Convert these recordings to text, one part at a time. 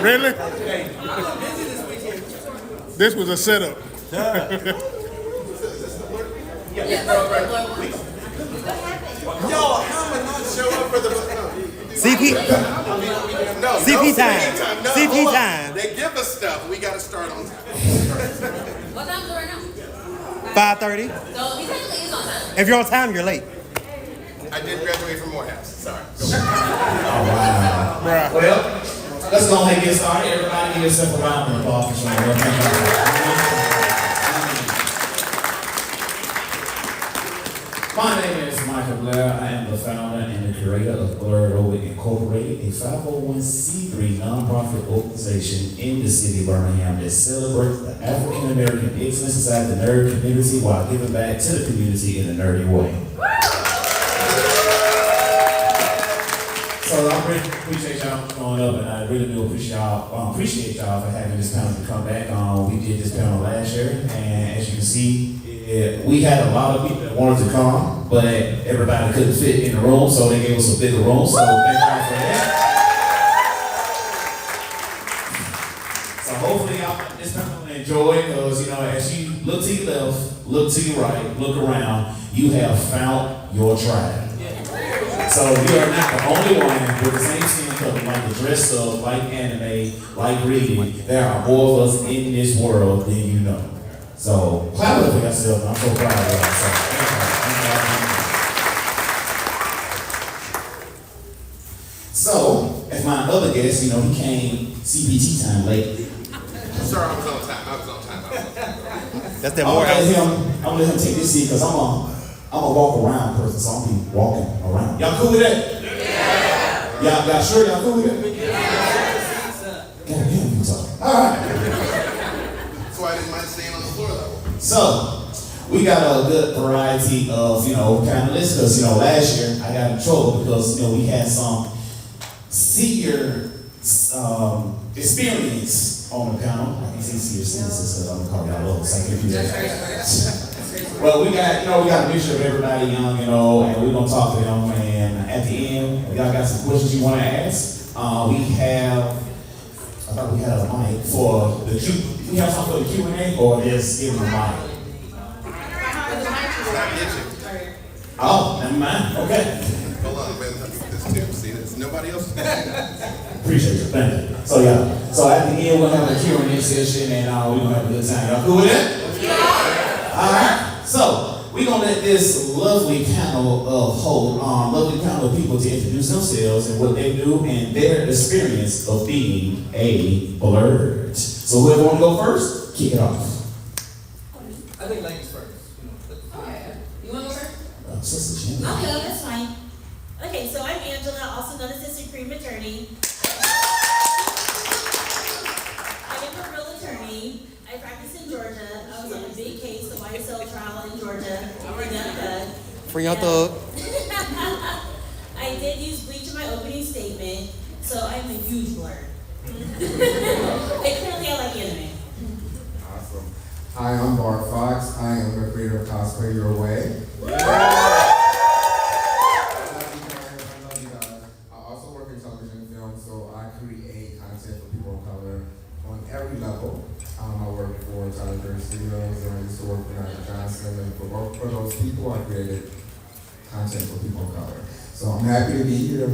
Really? This was a setup. Yo, how am I not show up for the CP time. No, CP hold on. time. They give us stuff. We got to start on time. What time is it right now? 5:30. So he technically is on time. If you're on time, you're late. I did graduate from Morehouse. Sorry. Bruh. Well, let's go ahead and get started. Everybody give yourself a round of applause for showing up. My name is Michael Blair. I am the founder and the curator of BLERD Incorporated, a 501c3 nonprofit organization in the city of Birmingham that celebrates the African American excellence inside the nerd community while giving back to the community in a nerdy way. So I really appreciate y'all showing up, and I really do appreciate y'all for having this panel to come back. We did this panel last year, and as you can see, we had a lot of people that wanted to come, but everybody couldn't fit in the room, so they gave us a bigger room. So thank y'all for that. So hopefully y'all this panel will enjoy, because as you look to your left, look to your right, look around, you have found your tribe. So you are not the only one with the same skin color, like the dress up, like anime, like reading. There are more of us in this world than you know. So clap it for yourself. I'm so proud of y'all. So as my other guest, he came CPT time late. Sorry, I was on time. That's that I'm more gonna house. let him take this seat because I'm a walk around person, so I'm gonna be walking around. Y'all cool with that? Yeah. Y'all sure y'all cool with that? Yeah. All right. That's why I didn't mind staying on the floor though. So, we got a good variety of, panelists, because, last year I got in trouble because, we had some senior experience on the panel. I can say senior citizens because I'm going to call y'all old, so I can't do that. Well, we got a mixture of everybody young, and we're going to talk to them, and at the end, if y'all got some questions you want to ask, I thought we had a mic for the Q. We have something for the Q&A, or just give them a mic? Oh, never mind. Okay. Hold on, man. Let me get this too. See, there's nobody else. Appreciate you. Thank you. So yeah. So at the end, we'll have a Q&A session, and we're gonna have a good time. Y'all cool with that? Yeah. All right. So we're gonna let this lovely panel of people to introduce themselves and what they do and their experience of being a BLERD. So whoever want to go first, kick it off. I think ladies first. Okay. You want to go first? Sister Jen. Okay, that's fine. Okay, so I'm Angela, also known as the Supreme Attorney. I am a real attorney. I practice in Georgia. I was on a big case, the YSL trial in Georgia. Free your thug. I did use bleach in my opening statement, so I'm a huge blur. And clearly I like anime. Awesome. Hi, I'm Bart Fox. I am the creator of Cosplay Your Way. I love you guys. I also work in television and film, so I create content for people of color on every level. I work for Tyler Perry Studios, and I used to work for Dr. Johnson, and for those people, I created content for people of color. So I'm happy to be here.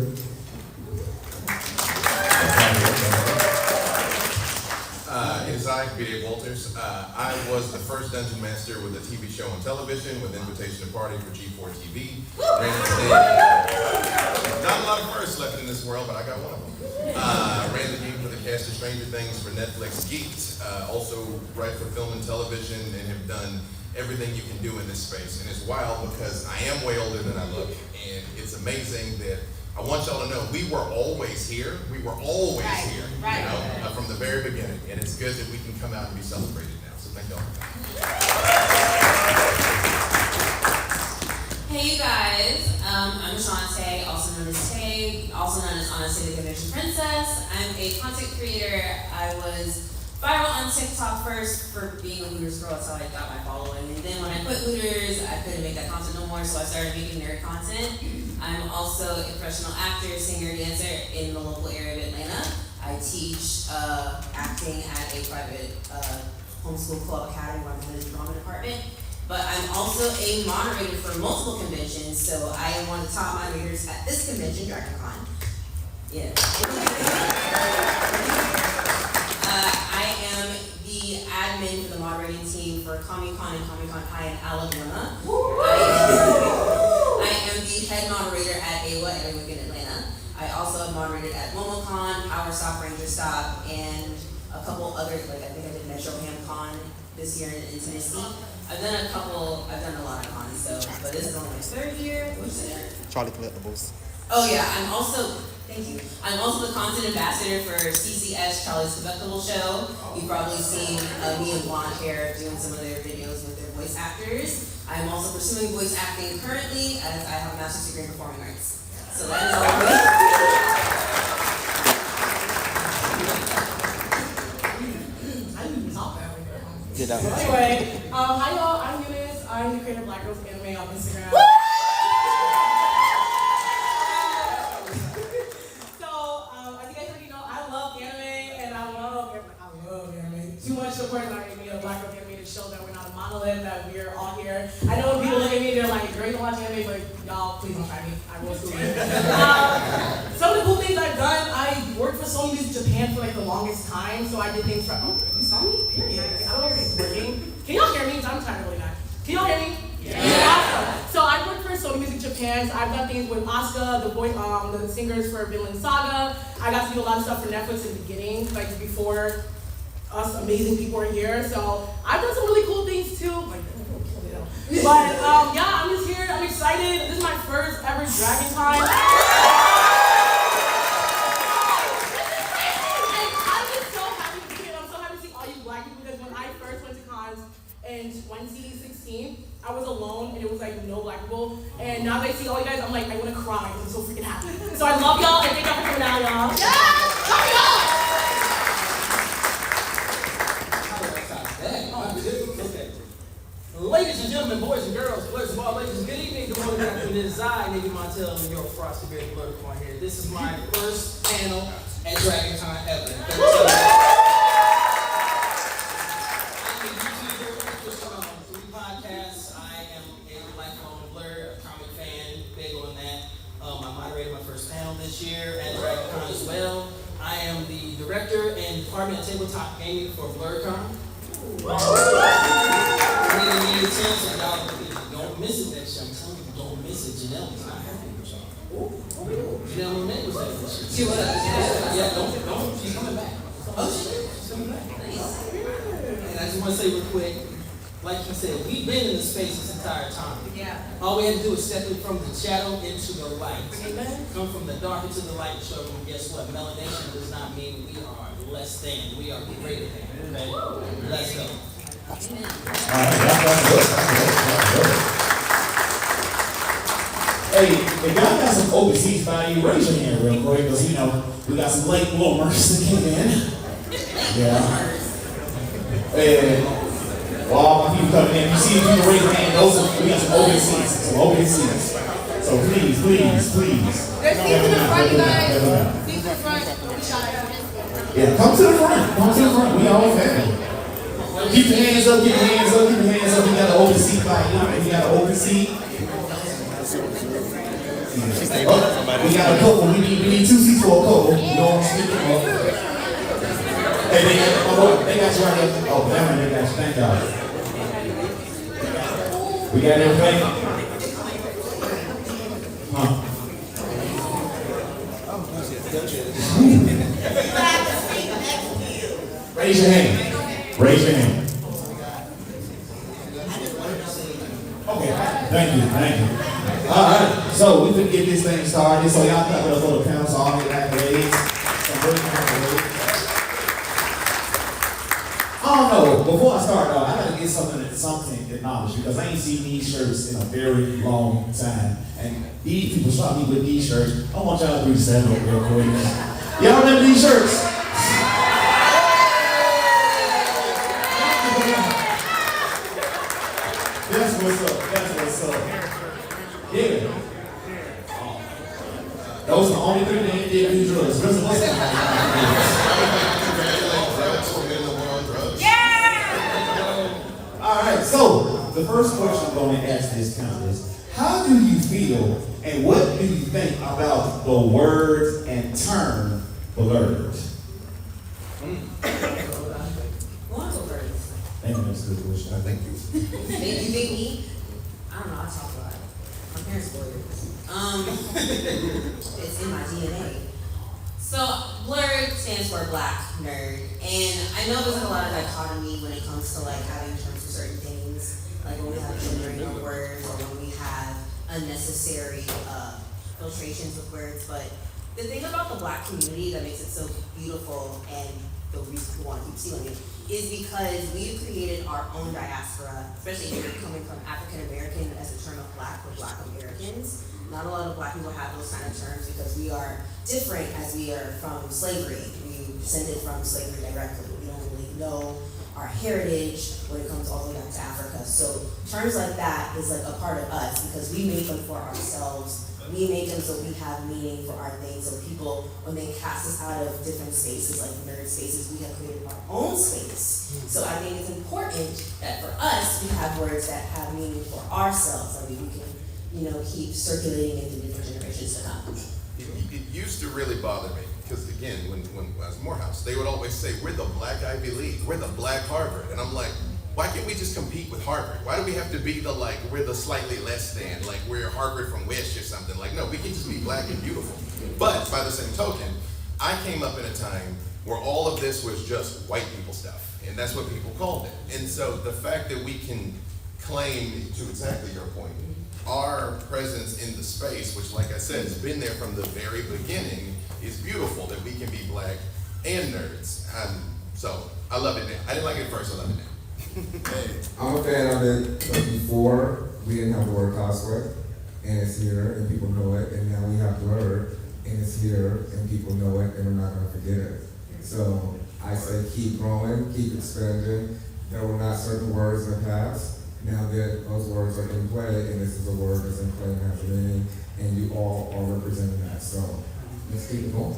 It's I, B.A. Walters. I was the first dungeon master with a TV show on television with invitation to party for G4 TV. Ran the stage. Not a lot of firsts left in this world, but I got one of them. Ran the game for the cast of Stranger Things for Netflix Geeked. Also write for film and television, and have done everything you can do in this space. And it's wild because I am way older than I look, and it's amazing that I want y'all to know we were always here. We were always here, from the very beginning. And it's good that we can come out and be celebrated now. So thank y'all. Hey, you guys. I'm Shante, also known as Tay, also known as Honestly the Convention Princess. I'm a content creator. I was viral on TikTok first for being a Hooters girl. That's how I got my following. And then when I quit Hooters, I couldn't make that content no more, so I started making nerd content. I'm also a professional actor, singer, dancer in the local area of Atlanta. I teach acting at a private homeschool club academy where I'm in the drama department. But I'm also a moderator for multiple conventions, so I am one of the top moderators at this convention, DragonCon. Yeah. I am the admin for the moderating team for Comic-Con and Comic-Con High in Alabama. I am the head moderator at AWA every week in Atlanta. I also have moderated at MomoCon, Power Stop, Ranger Stop, and a couple other, like I think I did Metro Ham Con this year in Tennessee. I've done a lot of cons, so, but this is only my third year. What's it? Charlie Collectibles. Oh yeah, I'm also the content ambassador for CCS, Charlie's Collectible Show. You've probably seen me in blonde hair doing some of their videos with their voice actors. I'm also pursuing voice acting currently as I have a master's degree in performing arts. So that is all of me. I didn't even talk that way. Get out. Anyway, hi y'all, I'm Eunice. I'm the creator of Black Girls Anime on Instagram. So, I think I already know, I love anime, and I love anime. Too much support not giving me a Black Girls Anime to show that we're not a monolith, that we're all here. I know when people look at me, they're like, girl, you don't watch anime, but y'all, please don't try me. I will sue you. Some of the cool things I've done, I worked for Sony Music Japan for like the longest time, so I did things for, Sony? Period. I don't know if it's working. Can y'all hear me? I'm trying to really not. Can y'all hear me? Yeah. Awesome. So I worked for Sony Music Japan. So I've done things with Asuka, the singers for Vinland Saga. I got to do a lot of stuff for Netflix in the beginning, like before us amazing people are here. So I've done some really cool things too. But yeah, I'm just here. I'm excited. This is my first ever DragonCon. In 2016, I was alone and it was like no black people. And now that I see all you guys, I'm like, I want to cry. I'm so freaking happy. So I love y'all and thank y'all for coming out, y'all. Yeah! Love y'all! Okay. Ladies and gentlemen, boys and girls, first of all, ladies, good evening. Good morning, good afternoon. This is I, Nigga Montel, and your Frosty Berry BLERD here. This is my first panel at DragonCon ever. This year at DragonCon as well. I am the director and department of tabletop gaming for BLERDCon. Don't miss it next year. I'm telling you, don't miss it. Janelle was not happy with y'all. Janelle Monet was there this year. She was. Yeah, don't. She's coming back. Oh, she's coming back. Nice. And I just want to say real quick, like you said, we've been in the space this entire time. Yeah. All we had to do is step in from the shadow into the light. Amen. Come from the dark into the light and show them, guess what? Melanation does not mean we are less than. We are greater than. Okay? Let's go. Alright, hey, if y'all got some overseas body, raise your hand real quick, because you know, we got some late bloomers that came in. Yeah. And all my people coming in, you see if you can raise your hand, we got some open seats. So please. There's seats in the front, you guys. Seats in the front. Yeah, come to the front. We all family. Keep your hands up. We got an open seat by you. We got an open seat. We got a couple. We need 2 seats for a couple. You know what I'm speaking of? Hey, they got you right here. Oh, damn, they got you. Thank y'all. We got everything? Huh? Raise your hand. Okay, thank you. All right, so we can get this thing started. So y'all clap it up for the panel, so all the accolades. I don't know. Before I start, though, I gotta get something acknowledged because I ain't seen these shirts in a very long time. And these people shot me with these shirts. I want y'all to stand up real quick. Y'all remember these shirts? That's what's up. Yeah. Those are the only 3 that did do drugs. the first question I'm going to ask this panel is, how do you feel and what do you think about the word and term blurred? Thank you, that's a good question. Thank you. You think me? I don't know, I talk a lot. My parents are lawyers. It's in my DNA. So, BLERD stands for Black Nerd. And I know there's a lot of dichotomy when it comes to like having terms for certain things. Like when we have gendering of words or when we have unnecessary filtrations with words. But the thing about the Black community that makes it so beautiful and the reason we want to keep stealing it is because we've created our own diaspora, especially if you're coming from African American as a term of Black or Black Americans. Not a lot of Black people have those kind of terms because we are different as we are from slavery. We descended from slavery directly. We don't really know our heritage when it comes all the way back to Africa. So terms like that is like a part of us because we make them for ourselves. We make them so we have meaning for our things. So people, when they cast us out of different spaces, like nerd spaces, we have created our own space. So I think it's important that for us, we have words that have meaning for ourselves. I mean, we can, keep circulating into different generations to come. It used to really bother me, because again, when I was Morehouse, they would always say, we're the Black Ivy League, we're the Black Harvard. And I'm like, why can't we just compete with Harvard? Why do we have to be we're the slightly less than, like we're Harvard from Wish or something? Like, no, we can just be Black and beautiful. But by the same token, I came up in a time where all of this was just white people stuff, and that's what people called it. And so the fact that we can claim, to exactly your point, our presence in the space, which like I said, has been there from the very beginning, is beautiful, that we can be Black and nerds. So I love it now. I didn't like it at first, I love it now. I'm a fan of it, but before we didn't have the word cosplay, and it's here, and people know it, and now we have BLERD, and it's here, and people know it, and we're not gonna forget it. So I say keep growing, keep expanding. There were not certain words in the past. Now that those words are in play, and this is a word that's in play and has a meaning, and you all are representing that. So let's keep it going.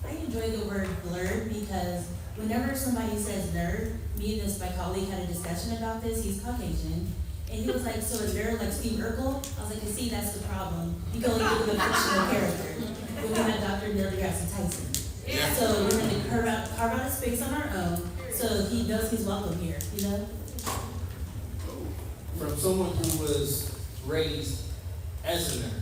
I enjoy the word blurred because whenever somebody says nerd, me and my colleague had a discussion about this. He's Caucasian, and he was like, "So a nerd like Steve Urkel?" I was like, "You see, that's the problem. You can only do the fictional character." When we had Dr. Neil deGrasse Tyson, so we're going to carve out a space on our own, so he knows he's welcome here. From someone who was raised as a nerd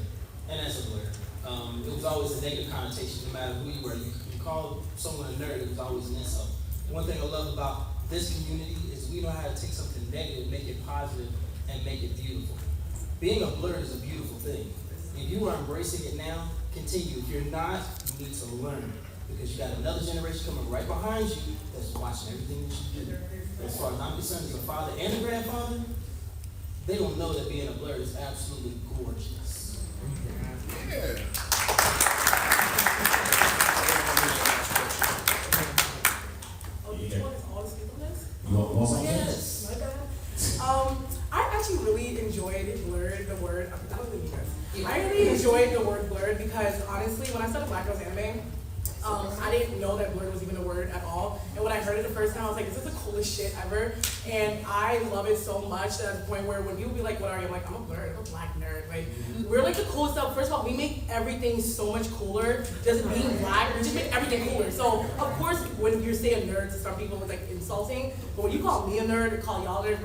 and as a BLERD, it was always a negative connotation no matter who you were. You called someone a nerd, it was always an insult. One thing I love about this community is we know how to take something negative, make it positive, and make it beautiful. Being a BLERD is a beautiful thing. If you are embracing it now, continue. If you're not, you need to learn. Because you got another generation coming right behind you that's watching everything that you do. As far as I'm concerned, as a father and a grandfather, they don't know that being a BLERD is absolutely gorgeous. Yeah. You want something? Yes. My bad. I actually really enjoyed BLERD, the word. I don't think you guys. I really enjoyed the word BLERD because honestly, when I started Black Girls Anime, I didn't know that BLERD was even a word at all. And when I heard it the first time, I was like, this is the coolest shit ever. And I love it so much to the point where when people be like, what are you? I'm like, I'm a BLERD, I'm a Black nerd. Like, we're like the coolest stuff. First of all, we make everything so much cooler. Just being Black, we just make everything cooler. So, of course, when you say a nerd to some people, it's like insulting. But when you call me a nerd or call y'all nerds,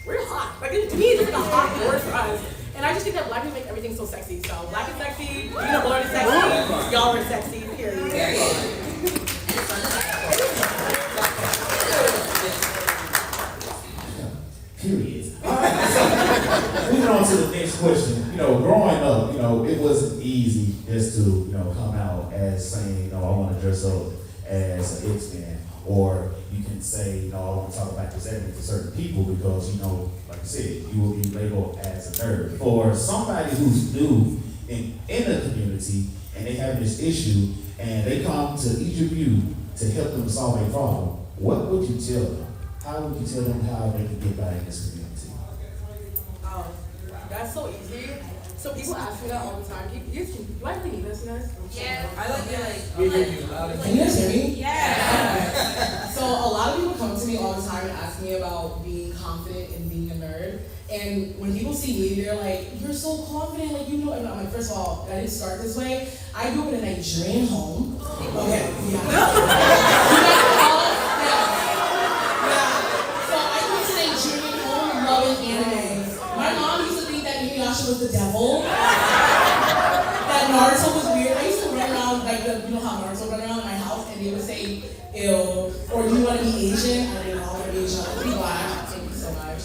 we're hot. Like, to me, it's like a hot word for us. And I just think that Black people make everything so sexy. So Black is sexy, being a BLERD is sexy, y'all are sexy, period. Period. All right, so moving on to the next question. Growing up, it wasn't easy just to, come out as saying, I want to dress up as an X-Man. Or you can say, I want to talk about this anime to certain people because, like I said, you will be labeled as a nerd. For somebody who's new in the community and they have this issue and they come to each of you to help them solve a problem, what would you tell them? How would you tell them how they can get by in this community? That's so easy. So people ask me that all the time. Do I really need this, guys? Yeah. I like Can you guys hear me? Yeah. So a lot of people come to me all the time and ask me about being people see me, they're like, you're so confident, like, you know, and I'm like, first of all, I didn't start this way. I grew up in a Nigerian home. Okay, yeah. So I grew up in a Nigerian home loving anime. My mom used to think that Inuyasha was the devil. That Naruto was weird. I used to run around, like, you know how Naruto run around in my house, and they would say, ew, or do you want to be Asian? I don't know, I want to be Asian. I want to be black. Thank you so much.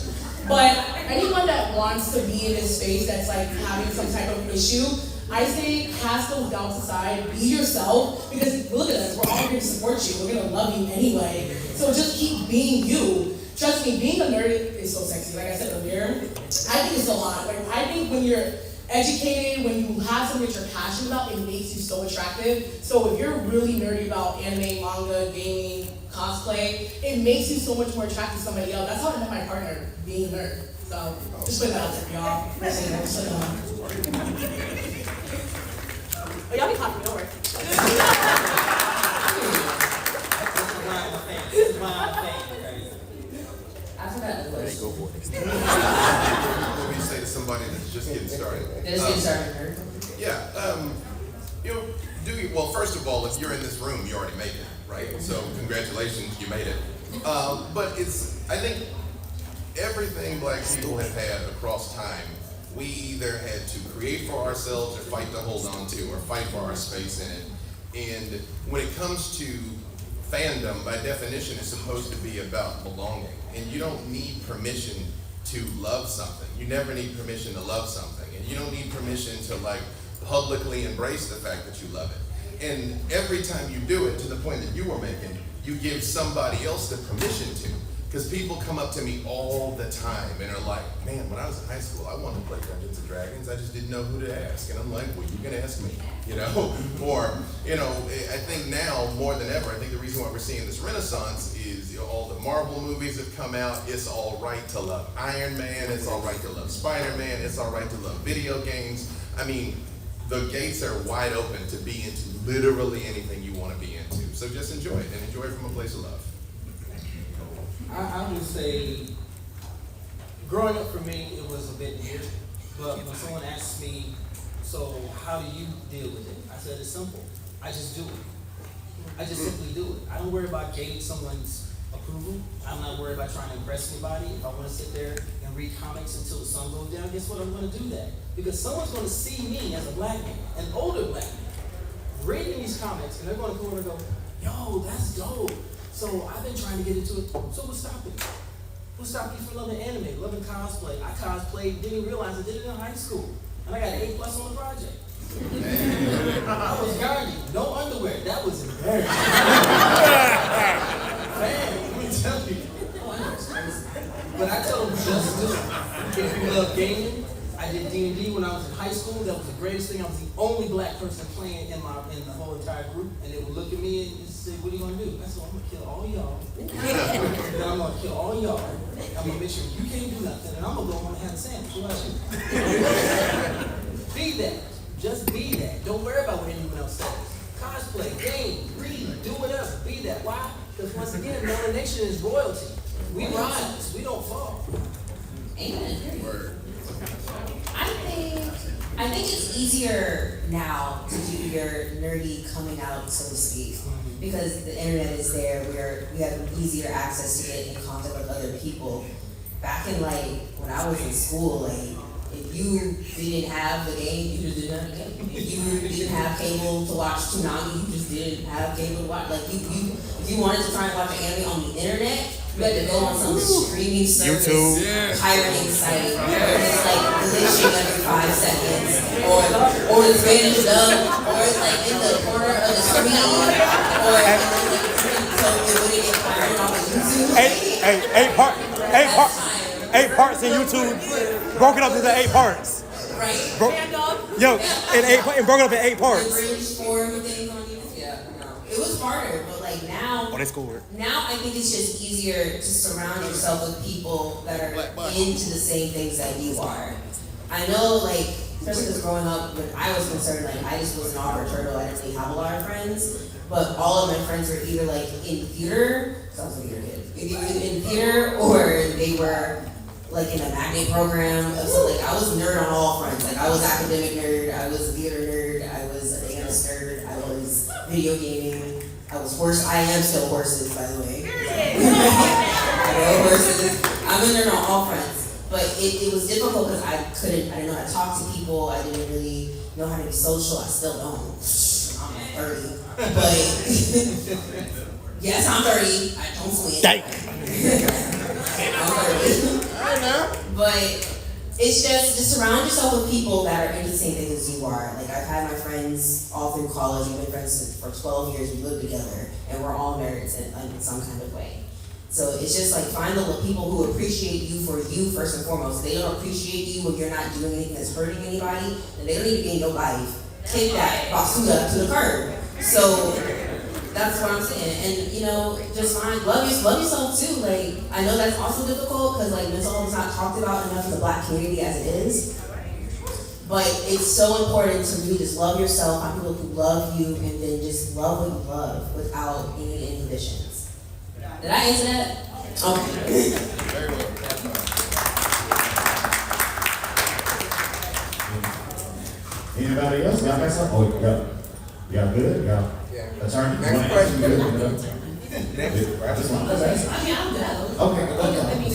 But anyone that wants to be in this space that's like having some type of issue, I say cast those doubts aside, be yourself, because look at us, we're all here to support you, we're gonna love you anyway. So just keep being you. Trust me, being a nerd is so sexy. Like I said earlier, I think it's so hot. Like I think when you're educated, when you have something that you're passionate about, it makes you so attractive. So if you're really nerdy about anime, manga, gaming, cosplay, it makes you so much more attractive to somebody else. That's how I met my partner, being a nerd. So just put that out there for y'all. Oh, y'all be copying, don't worry. I forgot the There you question. go, boys. What do you say to somebody that's just getting started? Just get started. Yeah, you know, well, first of all, if you're in this room, you already made it, right? So congratulations, you made it. But I think everything Black people have had across time, we either had to create for ourselves or fight to hold on to or fight for our space in it. And when it comes to fandom, by definition, is supposed to be about belonging. And you don't need permission to love something. You never need permission to love something. And you don't need permission to like publicly embrace the fact that you love it. And every time you do it, to the point that you were making, you give somebody else the permission to. Because people come up to me all the time and are like, man, when I was in high school, I wanted to play Dungeons and Dragons. I just didn't know who to ask. And I'm like, well, you can ask me, you know? Or, you know, I think now more than ever, I think the reason why we're seeing this renaissance is, you know, all the Marvel movies have come out. It's all right to love Iron Man. It's all right to love Spider-Man. It's all right to love video games. I mean, the gates are wide open to be into literally anything you want to be into. So just enjoy it, and enjoy it from a place of love. I would say, growing up for me, it was a bit weird. But when someone asks me, so how do you deal with it? I said, it's simple. I just do it. I just simply do it. I don't worry about gaining someone's approval. I'm not worried about trying to impress anybody. If I want to sit there and read comics until the sun goes down, guess what? I'm going to do that. Because someone's going to see me as a black man, an older black man, reading these comics, and they're going to come over and go, yo, that's dope. So I've been trying to get into it. So what's stopping you? What stopped you from loving anime, loving cosplay? I cosplayed, didn't even realize I did it in high school. And I got an A+ on the project. I was gardening, no underwear. That was embarrassing. Man, let me tell you. But I tell them, just do it. If you love gaming, I did D&D when I was in high school. That was the greatest thing. I was the only black person playing in the whole entire group. And they would look at me and say, what are you going to do? I said, I'm going to kill all y'all. Then I'm going to kill all y'all. I'm going to make sure you can't do nothing. And I'm going to go home and have a sandwich. What about you? Be that. Just be that. Don't worry about what anyone else says. Cosplay, game, read, do whatever. Be that. Why? Because once again, melanation is royalty. We rise. We don't fall. Amen. I think it's easier now to do your nerdy coming out, so to speak, because the internet is there where we have easier access to get in contact with other people. Back in when I was in school, if you didn't have the game, you just didn't have the game. If you didn't have cable to watch Toonami, you just didn't have cable to watch. If you wanted to try and watch an anime on the internet, you had to go on some streaming service, pirating site, where it's glitching every 5 seconds, or the Spanish dub, or it's in the corner of the screen, or so it wouldn't get pirated off of YouTube. 8 parts in YouTube, broken up into 8 parts. Right. And broken up in 8 parts. Bridge form things on YouTube. Yeah, no. It was harder, but now. Oh, they scored. Now I think it's just easier to surround yourself with people that are into the same things that you are. I know, especially because growing up, when I was concerned, I just was an awkward turtle. I didn't really have a lot of friends, but all of my friends were either in theater. Sounds like you're a kid. Either in theater or they were like in a magnet program. So like I was a nerd on all fronts. Like I was academic nerd, I was a theater nerd, I was a dance nerd, I was video gaming, I was I am still horses, by the way. I love horses. I'm a nerd on all fronts. But it was difficult because I didn't know how to talk to people, I didn't really know how to be social, I still don't. I'm 30. But yes, I'm 30. I don't swing. I'm 30. But it's just surround yourself with people that are into the same things as you are. Like I've had my friends all through college. We've been friends for 12 years. We lived together, and we're all nerds in some kind of way. So it's just like find the people who appreciate you for you first and foremost. If they don't appreciate you when you're not doing anything that's hurting anybody, then they don't need to be in your life. Kick that basura to the curb. So that's what I'm saying. And you know, just love yourself too. Like I know that's also difficult because like mental health is not talked about enough in the Black community as it is. But it's so important to really just love yourself, find people who love you, and then just love what you love without any inhibitions. Did I answer that? Okay. Very well. Anybody else? Y'all got something? Oh, y'all good? Y'all attorney? Next question. Good? Next question. I mean, I'll go. Okay, go ahead. I mean,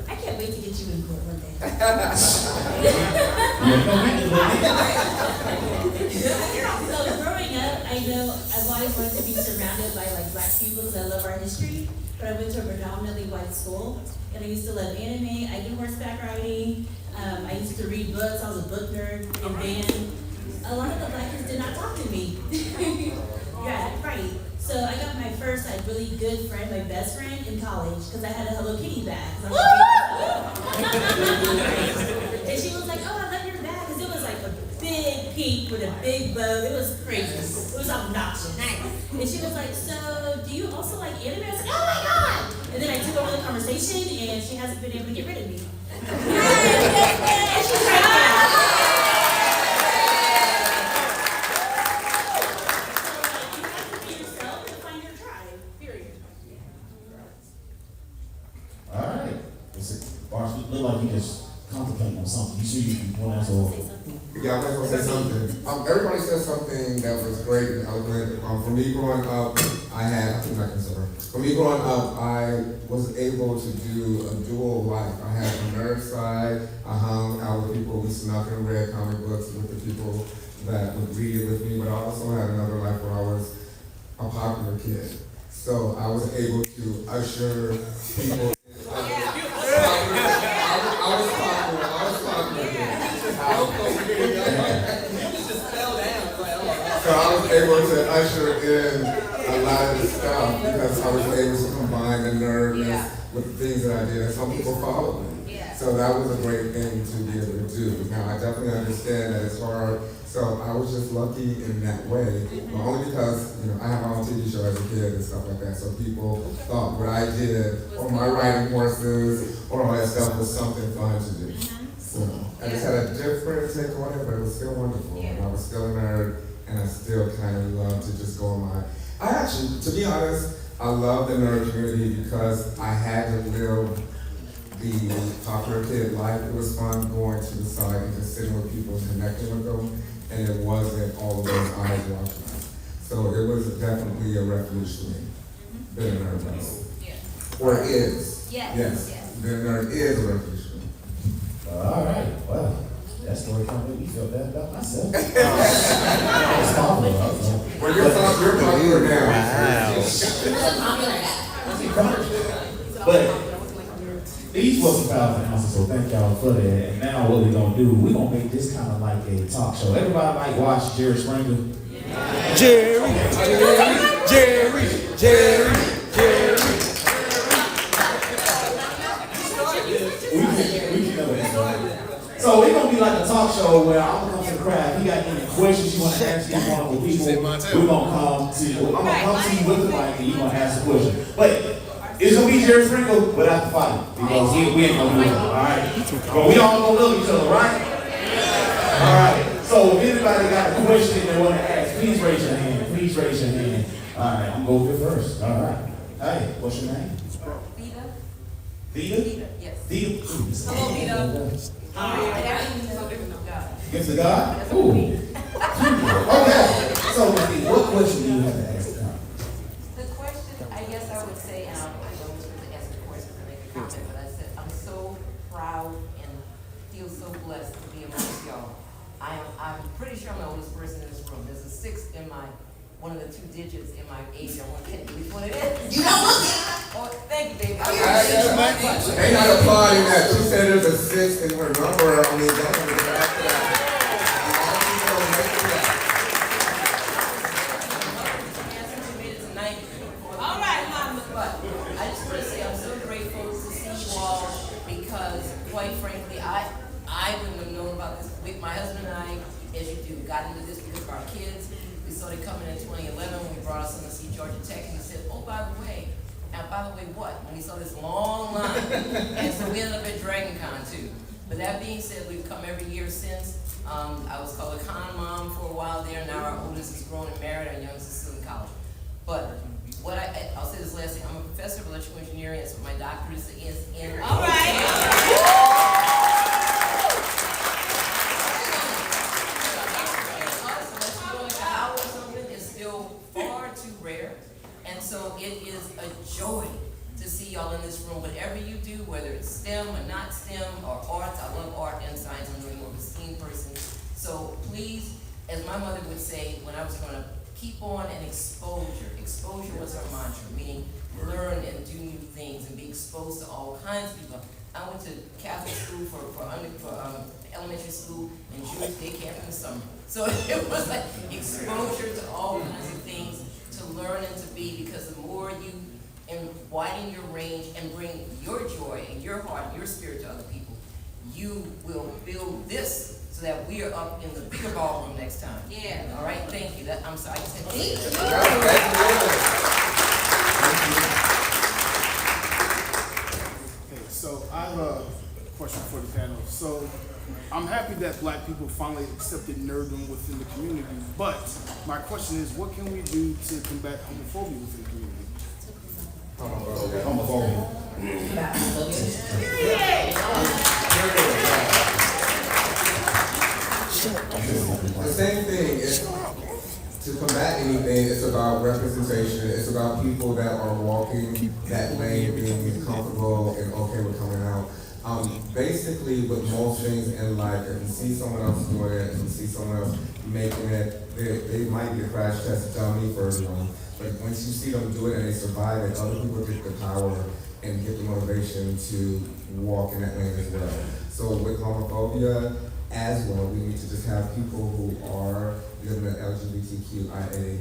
I can't wait to get you in court one day. So growing up, I know I've always wanted to be surrounded by like Black people because I love our history. But I went to a predominantly white school, and I used to love anime. I did horseback riding. I used to read books. I was a book nerd, and then a lot of the Black kids did not talk to me. Yeah, right. So I got my first like really good friend, my best friend in college, because I had a Hello Kitty bag. And she was like, "Oh, I love your bag," because it was like a big pink with a big bow. It was crazy. It was obnoxious. And she was like, "So, do you also like anime?" I was like, "Oh my god!" And then I took over the conversation, and she hasn't been able to get rid of me. And she's right there. Alright. Barnes, look like you just contemplating on something. You sure you want to answer? Yeah, I was gonna say something. Everybody said something that was great and eloquent. For me growing up, For me growing up, I was able to do a dual life. I had the nerd side. I hung out with people who snuck and read comic books with the people that would read it with me. But I also had another life where I was a popular kid. So I was able to usher people. So I was able to usher in a lot of the stuff because I was able to combine the nerdness with the things that I did, and some people followed me. So that was a great thing to be able to do. Now I definitely understand that it's hard. So I was just lucky in that way, but only because I had my own TV show as a kid and stuff like that. So people thought what I did, or my riding horses, or all that stuff was something fun to do. So I just had a different take on it, but it was still wonderful. And I was still a nerd, and I still kind of love to just go on my. I actually, to be honest, I love the nerd community because I had to live the popular kid life. It was fun going to the side and just sitting with people and connecting with them, and it wasn't all of those eyes watching us. So it was definitely a refuge for me. Being a nerd was. Or is. Yes. Being a nerd is a refuge for me. All right. Well, that story kind of made me feel bad about myself. Well, you're popular now. But these was some powerful answers, so thank y'all for that. And now what we're gonna do, we're gonna make this kind of like a talk show. Everybody like watch Jerry Springer? Jerry. We can know that. So we're gonna be like a talk show where I'm gonna come to the crowd. You got any questions you want to ask these wonderful people? We're gonna come to you. I'm gonna come to you with the mic and you're gonna ask the question. But it's gonna be Jerry Sprinkle without the fight because we ain't gonna do it. All right. But we all gonna love each other, right? All right. So if anybody got a question they want to ask, please raise your hand. Please raise your hand. All right. I'm gonna go first. All right. Hey, what's your name? Theta? Yes. Theta. Hello, Vita. How are you? And everything is so different from God. Gift of God? Ooh. Okay. So, what question do you have to ask God? The question, I guess I would say, and I don't supposed to ask the question to make a comment, but I said, I'm so proud and feel so blessed to be amongst y'all. I'm pretty sure I'm the oldest person in this room. There's a 6 in my, one of the 2 digits in my age. I want to believe what it is. You don't look it. Oh, thank you, baby. Ain't not applauding that. She said there's a 6 in her number. I mean, that's what we're after that. All right, Mama, but I just want to say I'm so grateful to see you all because, quite frankly, I wouldn't have known about this. My husband and I, as you do, got into this because of our kids. We saw it coming in 2011 when we brought our son to see Georgia Tech, and he said, "Oh, by the way," and by the way, what? When we saw this long line, and so we ended up at DragonCon too. But that being said, we've come every year since. I was called a con mom for a while there. Now our oldest is grown and married. Our youngest is still in college. But what I'll say this last thing. I'm a professor of electrical engineering, and so my doctorate is in. All right. Far too rare, and so it is a joy to see y'all in this room. Whatever you do, whether it's STEM or not STEM or arts, I love art and science. I'm really more of a STEAM person. So please, as my mother would say when I was growing up, keep on and exposure. Exposure was her mantra, meaning learn and do new things and be exposed to all kinds of people. I went to Catholic school for elementary school and Jewish day camp in the summer. So it was like exposure to all kinds of things to learn and to be, because the more you widen your range and bring your joy and your heart and your spirit to other people, you will build this so that we are up in the bigger ballroom next time. Yeah. All right, thank you. I'm sorry, I just had to say that. So I have a question for the panel. So I'm happy that Black people finally accepted nerddom within the community, but my question is, what can we do to combat homophobia within the community? Homophobia. The same thing. To combat anything, it's about representation. It's about people that are walking that lane, being comfortable and okay with coming out. Basically, with most things in life, if you see someone else doing it, if you see someone else making it, they might be a crash test dummy for everyone. But once you see them do it and they survive it, other people get the power and get the motivation to walk in that lane as well. So with homophobia as well, we need to just have people who are living an LGBTQIA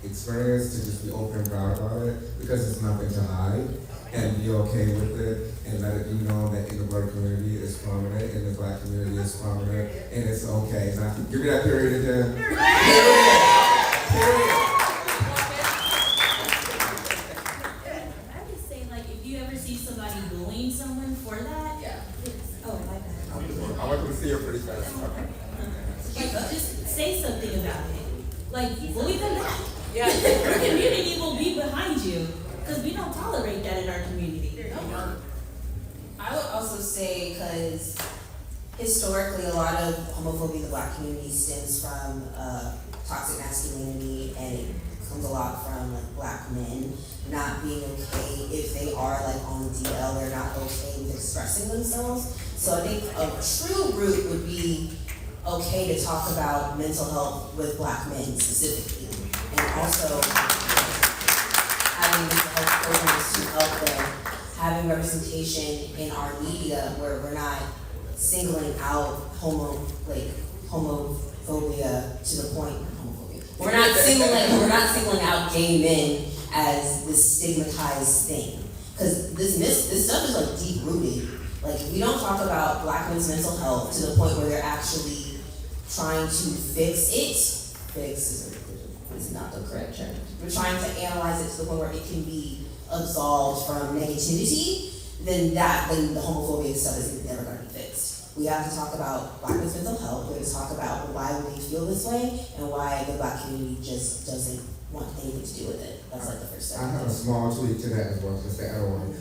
experience to just be open and proud about it, because it's nothing to hide, and be okay with it, and let it be known that in the BLERD community is prominent, in the Black community is prominent, and it's okay. Now, give me that period again. Period. I would say, like, if you ever see somebody bullying someone for that, oh, my bad. I want to see her pretty fast. Like, just say something about it. Like, bully them back. Yeah. Your community will be behind you, because we don't tolerate that in our community. I would also say, because historically a lot of homophobia in the Black community stems from toxic masculinity, and it comes a lot from like Black men not being okay if they are like on the DL, they're not okay with expressing themselves. So I think a true root would be okay to talk about mental health with Black men specifically, and also having mental health programs to help them, having representation in our media where we're not singling out homophobia to the point. We're not singling out gay men as this stigmatized thing, because this stuff is like deep rooted. Like, if we don't talk about Black men's mental health to the point where they're actually trying to fix it, fix is not the correct term. We're trying to analyze it to the point where it can be absolved from negativity, then the homophobia stuff is never going to be fixed. We have to talk about Black men's mental health. We have to talk about why they feel this way and why the Black community just doesn't want anything to do with it. That's like the first So. I have a small tweak to that as well, just to add on.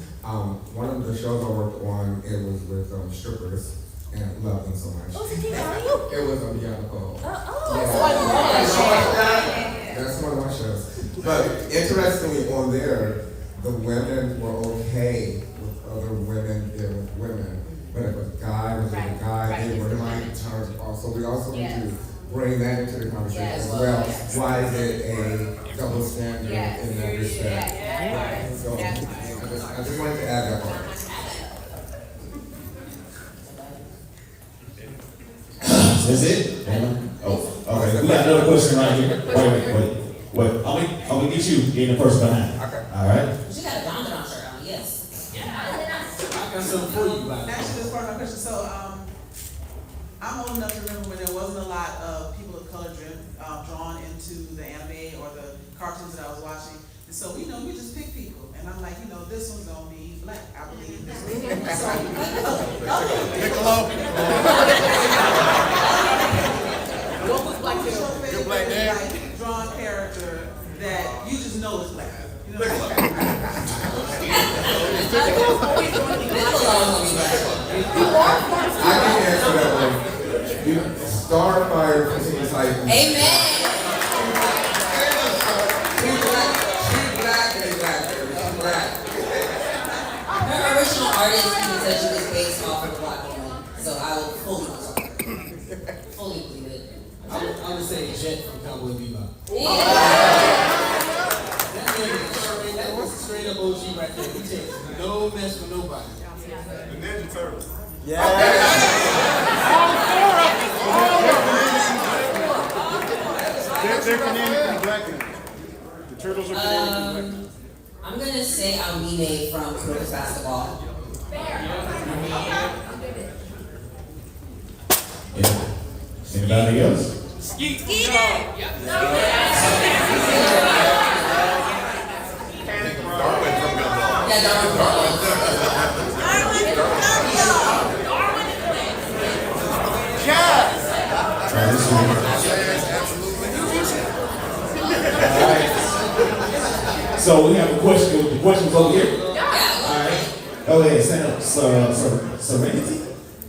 One of the shows I worked on, it was with strippers, and I loved them so much. Oh, is it King It was Beyond the Pole. That's one of my shows. But interestingly, on there, the women were okay with other women there with women. But if a guy was with a guy, they were like turned off. So we also need to bring that into the conversation as well. Why is it a double standard in that respect? So I just wanted to add that part. That's it? Oh, okay. We got another question right here. Wait. I'm gonna get you in the person behind. Okay. All right. She got a DragonCon shirt on, yes. I got something for you, like. Actually, this part of my question. So, I'm old enough to remember when there wasn't a lot of people of color drawn into the anime or the cartoons that I was watching. And so, we just pick people. And I'm like, this one's gonna be black. I believe this one's gonna be What was black? Who's your favorite drawn character that you just know is black? I can answer that one. Starfire from Teen Titans. Amen. She's black and black. She's black. Her original artist even said she was based off of a black woman, so I will fully believe it. I would say Jet from Cowboy Bebop. That was straight up OG right there. He takes no mess with nobody. The Ninja Turtles. Yeah. They're canonically black now. The turtles are canonically black. I'm gonna say Almine from Kurdish Basketball. Yeah. Anybody else? Darwin from Gumball. Yeah, Darwin. So we have a question. The question's over here. All right. Go ahead. Stand up. Serenity?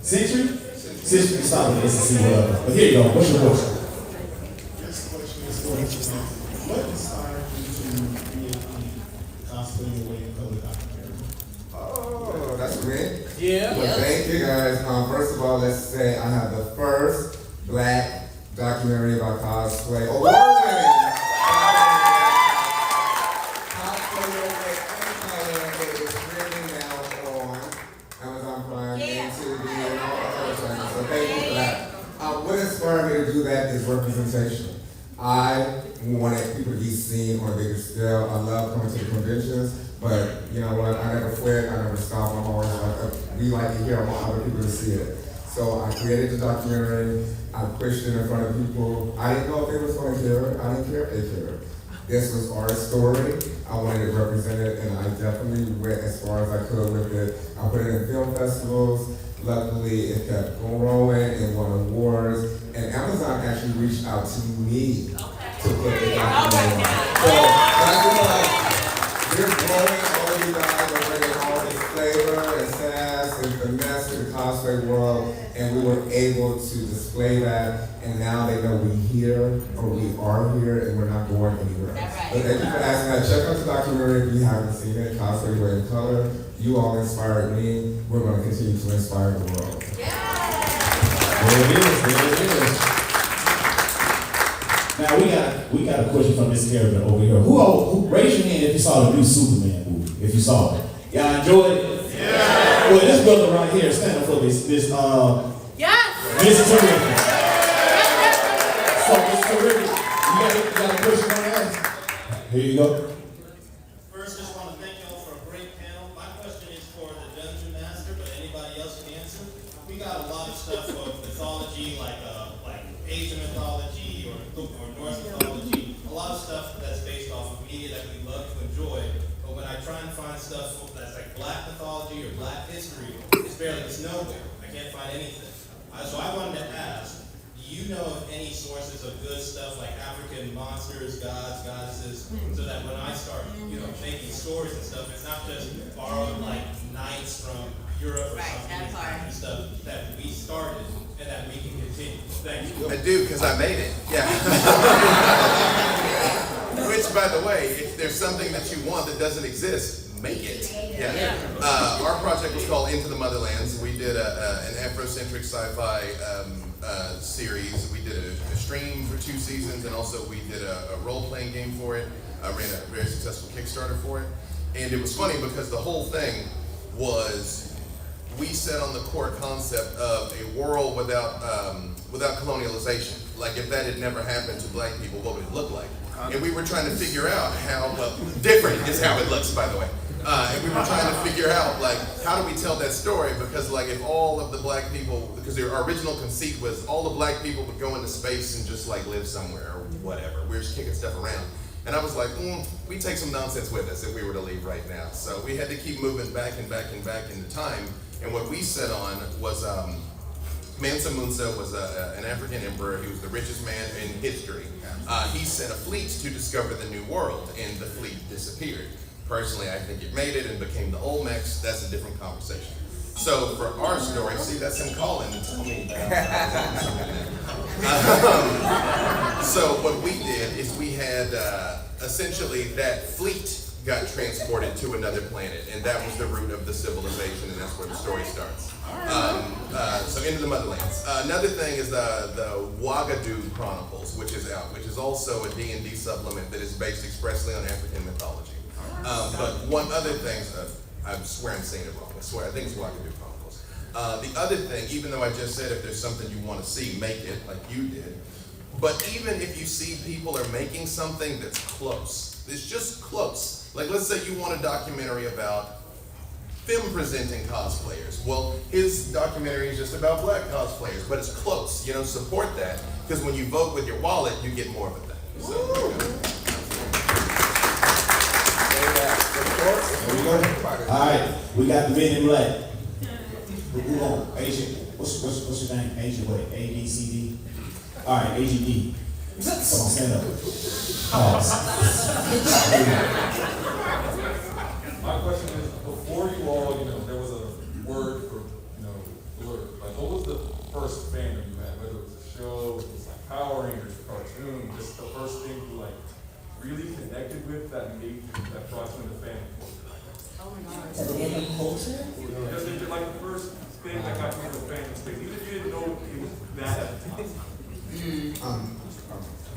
Century? Century. Stop with this and see whatever. But here you go. What's your question? This question is for what inspired you to be a cosplay your way in color documentary? Oh, that's great. Yeah. Well, thank you guys. First of all, let's say I have the first black documentary about cosplay. Award-winning cosplay your way in color. It is streaming now on Amazon Prime, MTV, and all that other stuff. So thank you for that. What inspired me to do that is representation. I wanted people to be seen on a bigger scale. I love coming to the conventions, but you know what? I never quit. I never stopped. I'm always like, we like to hear. I want other people to see it. So I created the documentary. I pushed it in front of people. I didn't know if they was going to hear it. I didn't care if they cared. This was our story. I wanted it represented, and I definitely went as far as I could with it. I put it in film festivals. Luckily, it kept growing and won awards. And Amazon actually reached out to me to put the documentary on. So that's because we're growing, all you guys are bringing all this flavor and sass and finesse to the cosplay world, and we were able to display that, and now they know we here, or we are here, and we're not going anywhere. But thank you for asking that. Check out the documentary if you haven't seen it, Cosplay Way in Color. You all inspired me. We're going to continue to inspire the world. There it is. Now we got a question from this character over here. Who raise your hand if you saw the new Superman movie? If you saw it, y'all enjoyed it? Yeah. Well, this brother right here, stand up for this. Yes. Mr. Terrific. So, Mr. Terrific, you got a question on that? Here you go. First, just want to thank y'all for a great panel. My question is for the Dungeon Master, but anybody else can answer. We got a lot of stuff of mythology, like Asian mythology or Norse mythology. A lot of stuff that's based off of media that we love to enjoy. But when I try and find stuff that's like black mythology or black history, it's nowhere. I can't find anything. So I wanted to ask, do you know of any sources of good stuff like African monsters, gods, goddesses, so that when I start, stories and stuff. It's not just borrowed like knights from Europe or something and stuff that we started and that we can continue. Thank you. I do, because I made it. Yeah. Which, by the way, if there's something that you want that doesn't exist, make it. Yeah. Our project was called Into the Motherlands. We did an Afrocentric sci-fi series. We did a stream for 2 seasons, and also we did a role-playing game for it. I ran a very successful Kickstarter for it. And it was funny because the whole thing was, we set on the core concept of a world without colonialization. Like, if that had never happened to black people, what would it look like? And we were trying to figure out how, well, different is how it looks, by the way. And we were trying to figure out, like, how do we tell that story? Because, like, if all of the black people, because our original conceit was all the black people would go into space and just, like, live somewhere or whatever. We were just kicking stuff around. And I was like, we take some nonsense with us if we were to leave right now. So we had to keep moving back and back and back into time. And what we set on was, Mansa Musa was an African emperor. He was the richest man in history. He sent a fleet to discover the new world, and the fleet disappeared. Personally, I think it made it and became the Olmecs. That's a different conversation. So for our story, see, that's him calling and telling me so what we did is we had essentially that fleet got transported to another planet, and that was the root of the civilization, and that's where the story starts. So Into the Motherlands. Another thing is the Ouagadougou Chronicles, which is out, which is also a D&D supplement that is based expressly on African mythology. But one other thing, I swear I'm saying it wrong, I think it's Ouagadougou Chronicles. The other thing, even though I just said if there's something you want to see, make it, like you did, but even if you see people are making something that's close, it's just close. Like, let's say you want a documentary about film presenting cosplayers. Well, his documentary is just about black cosplayers, but it's close. You know, support that, because when you vote with your wallet, you get more of a thing. So, All right, we got the men in black. Who on? Agent, what's your name? Agent what? ABCD? All right, Agent D. Come on, stand up. Pause. My question is, before you all, there was a word for, BLERD. Like, what was the first fandom you had? Whether it was a show, it was like Power Rangers, a cartoon, just the first thing you like really connected with that made that brought you into fandom? Oh my God. Fandom culture? Because it's like the first thing that got you into fandom space, even if you didn't know it was that at the time.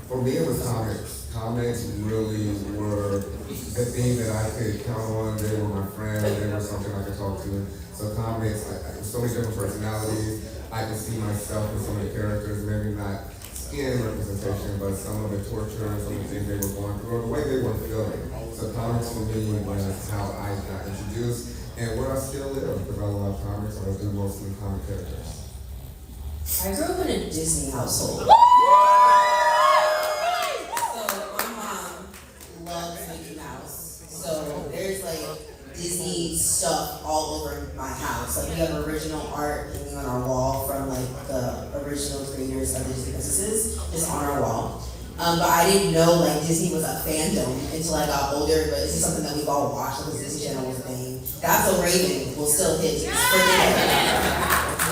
For me, it was comics. Comics really were the thing that I could count on. They were my friends. They were something I could talk to. So comics, so many different personalities. I could see myself in some of the characters, maybe not skin representation, but some of the torture and some of the things they were going through, or the way they were feeling. So comics for me was how I got introduced, and where I still live, because I love comics, I do mostly comic characters. I grew up in a Disney household. So there's like Disney stuff all over my house. Like, we have original art hanging on our wall from like the original creators of the Disney princesses, just on our wall. But I didn't know like Disney was a fandom until I got older, but it's just something that we've all watched because Disney Channel was a thing. That's a Raven will still hit.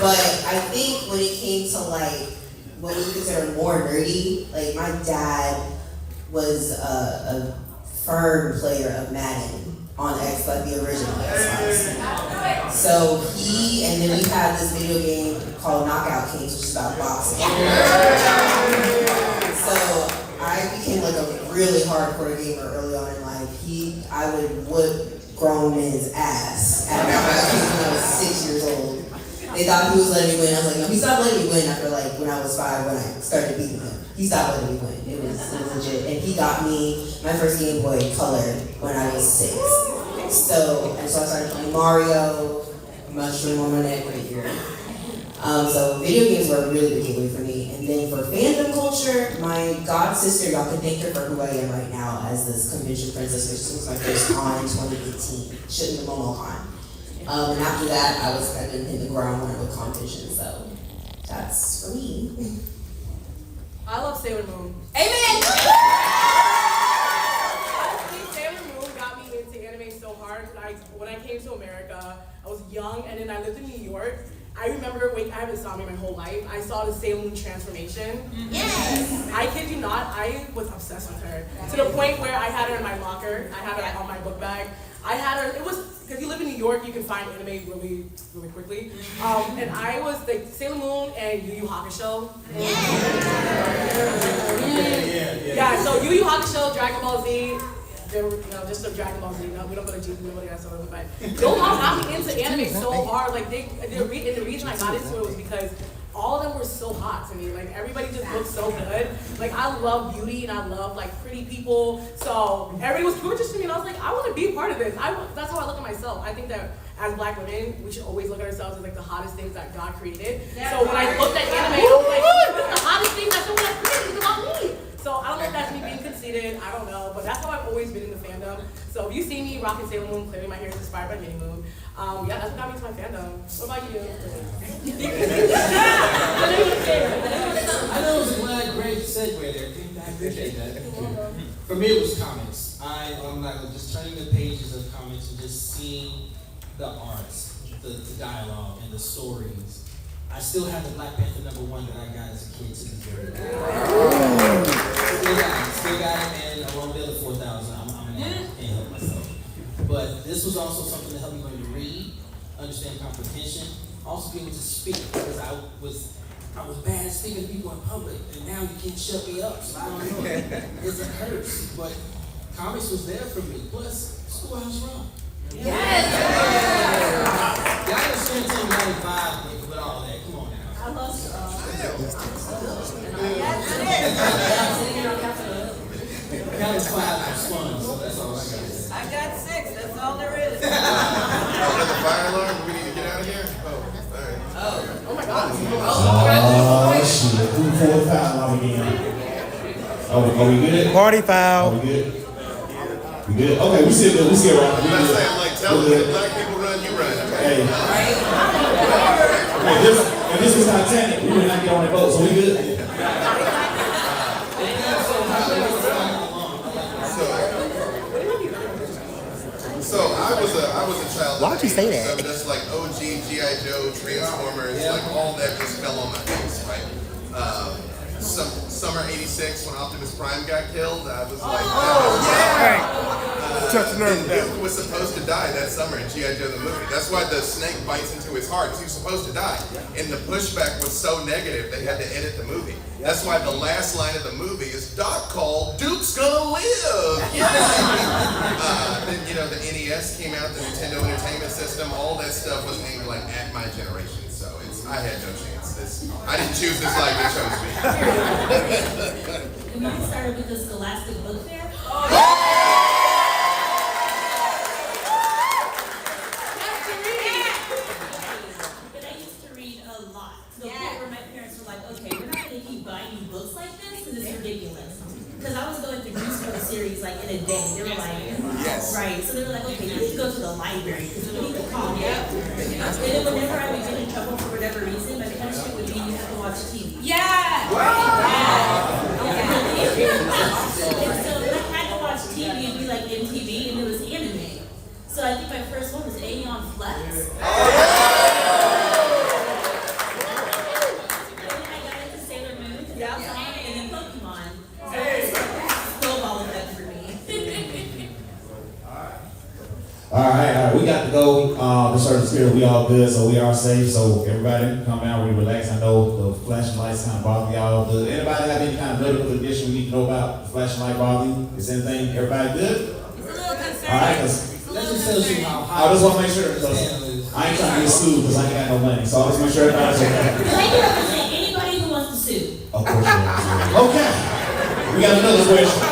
But I think when it came to like what we consider more nerdy, like my dad was a firm player of Madden on X, like the original Xbox. So he, and then we had this video game called Knockout Kings, which is about boxing. So I became like a really hardcore gamer early on in life. I would whip grown men's ass at Knockout Kings when I was 6 years old. They thought he was letting me win. I was like, no, he stopped letting me win after like when I was 5 when I started beating him. He stopped letting me win. It was legit. And he got me my first Game Boy Color when I was 6. So I started playing Mario, Mushroom on my neck right here. So video games were a really big gateway for me. And then for fandom culture, my god sister, y'all can thank her for who I am right now as this convention princess, which was my first con in 2018, shouldn't have MomoCon. And after that, I've been in the ground running with convention, so that's for me. I love Sailor Moon. Amen! Sailor Moon got me into anime anime so hard. When I came to America, I was young, and then I lived in New York. I remember, I haven't saw me my whole life. I saw the Sailor Moon transformation. Yes! I kid you not, I was obsessed with her. To the point where I had her in my locker. I had her on my book bag. I had her, it was, because you live in New York, you can find anime really, really quickly. And I was like Sailor Moon and Yu Yu Hakusho. Yeah, so Yu Yu Hakusho, Dragon Ball Z, they were, just a Dragon Ball Z. No, we don't go to GP, we don't go to that sort of, but those all got me into anime so hard. Like, the reason I got into it was because all of them were so hot to me. Like, everybody just looked so good. Like, I love beauty and I love, like, pretty people. So, everybody was gorgeous to me and I was like, I want to be a part of this. That's how I look at myself. I think that as Black women, we should always look at ourselves as, like, the hottest things that God created. So, when I looked at anime, I was like, this is the hottest thing that someone has created. It's about me. So, I don't know if that's me being conceited. I don't know. But that's how I've always been in the fandom. So, if you see me rocking Sailor Moon, clearly my hair is inspired by Minnie Moon. Yeah, that's what got me into my fandom. What about you? I know it was a great segue there. I appreciate that. For me, it was comics. I'm like just turning the pages of comics and just seeing the arts, the dialogue, and the stories. I still have the Black Panther #1 that I got as a kid to this very day. Still got it, and along with the other 4,000, I'm an addict, can't help myself. But this was also something that helped me learn to read, understand comprehension, also be able to speak, because I was bad at speaking to people in public, and now you can't shut me up, so I don't know. It's a curse, but comics was there for me. Plus, Schoolhouse Rock. Yes! Y'all understand Team 95 with all that. Come on now. I love That was 5 was fun, so that's all I got. I got 6, that's all there is. Is that the fire alarm? We need to get out of here? Oh, all right. Oh my God. Oh, shit. Who for the foul are we getting? Are we good? Party foul. Are we good? We good? Okay, we still good. We still right. I'm not saying like tell them that black people run, you run. Hey. If this was Titanic, we would not get on that boat, so we good. So I was a child. Why'd you say that? That's like OG, G.I. Joe, Transformers, like all that just fell on my face, right? Summer '86 when Optimus Prime got killed, I was like, Duke was supposed to die that summer in G.I. Joe the movie. That's why the snake bites into his heart. He was supposed to die. And the pushback was so negative, they had to edit the movie. That's why the last line of the movie is Doc called, Duke's gonna live! Then, the NES came out, the Nintendo Entertainment System, all that stuff was aimed like at my generation. So I had no chance. I didn't choose this life, they chose me. And mine started with the Scholastic Book Fair. But I used to read a lot. To the point where my parents were like, okay, we're not going to keep buying you books like this because it's ridiculous. Because I was going through Goose Code series like in a day. They were like, Yes. right. So they were like, okay, you need to go to the library because we need to calm down. And then whenever I would get in trouble for whatever reason, my punishment would be you have to watch TV. Yeah! And so when I had to watch TV, it'd be like MTV and it was anime. So I think my first one was Aeon Flex. And then I got into Sailor Moon, and then Pokemon. So it's snowball effect for me. All right. We got to go. The certain spirit, we all good, so we are safe. So everybody come down, we relax. I know the flashing lights kind of bother y'all. Does anybody have any kind of medical condition we need to know about? The flashing light bother you? Is anything? Everybody good? It's a little concerning. All right. Let's just tell you how high. I just want to make sure because I ain't trying to get sued because I ain't got no money. So I'll just make sure everybody's okay. Because I can represent anybody who wants to sue. Of course you are. Okay. We got another question. So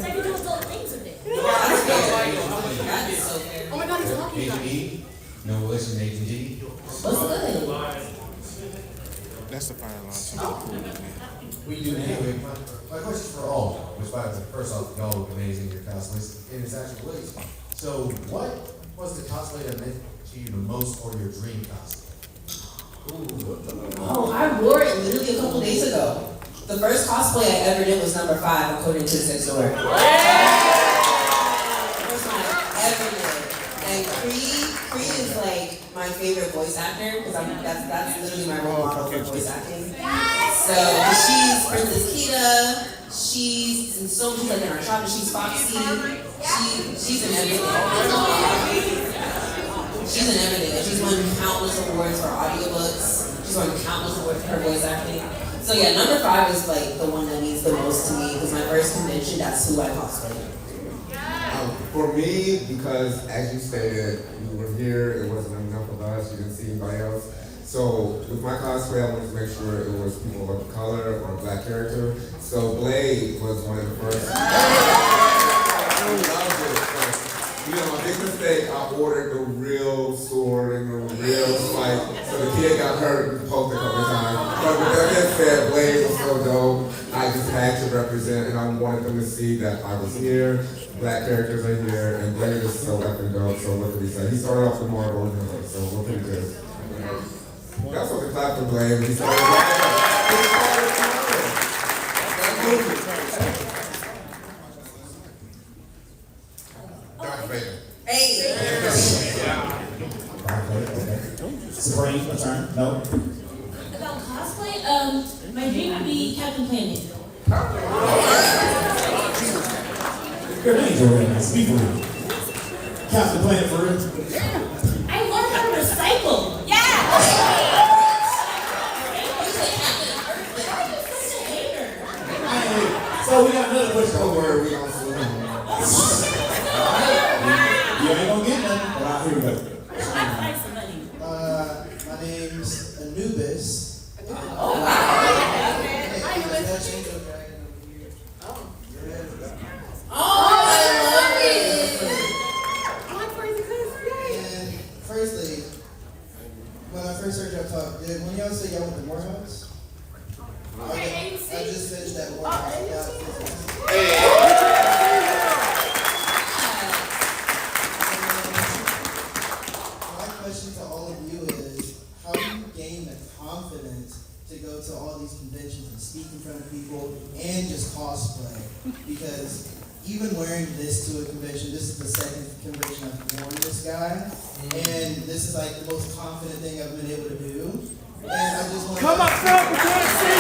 I can do adult things with it. Oh my God, he's talking about it. Agent E? No relation to Agent G? What's good? That's the fire alarm. We do Anyway, my question for all, which by the way, first off, y'all look amazing, your cosplays, and it's actual ways. So what was the cosplay that meant to you the most or your dream cosplay? Oh, I wore it literally a couple days ago. The first cosplay I ever did was number 5, according to the Six Door. The first one I ever did. And Cree is like my favorite voice actor, because that's literally my role model for voice acting. So she's Princess Kita, she's in so much, like in our shop, she's Foxy, she's in everything. She's in everything. She's won countless awards for audiobooks. She's won countless awards for her voice acting. So yeah, number 5 is like the one that means the most to me, because my first convention, that's who I cosplayed. For me, because as you stated, you were here, it wasn't enough of us, you didn't see anybody else. So with my cosplay, I wanted to make sure it was people of color or a black character. So Blade was one of the first. I loved it. You know, my big mistake, I ordered the real sword and the real spike. So the kid got hurt and poked a couple of times. But with that being said, Blade was so dope. I just had to represent, and I wanted them to see that I was here. Black characters are here, and Blade is so effing dope. So what can we say? He started off with Marvel, so what can we do? That's what the clap for Blade. He started Darth Vader. Hey! Supreme, return. No. About cosplay, my dream would be Captain Planet. Your name's already nice. Be for real. Captain Planet for real. I learned how to recycle. Yeah! So we got another question. Don't worry, we don't see him. You ain't gonna get nothing, but I'll hear you. My name's Anubis. Oh, wow. Oh, I love it! And firstly, when I first heard y'all talk, when y'all say y'all went to Morehouse, I just finished that Morehouse. My question to all of you is, how do you gain the confidence to go to all these conventions and speak in front of people and just cosplay? Because even wearing this to a convention, this is the second convention I've worn this guy, and this is like the most confident thing I've been able to do. And I just want Come up front, we can't see you.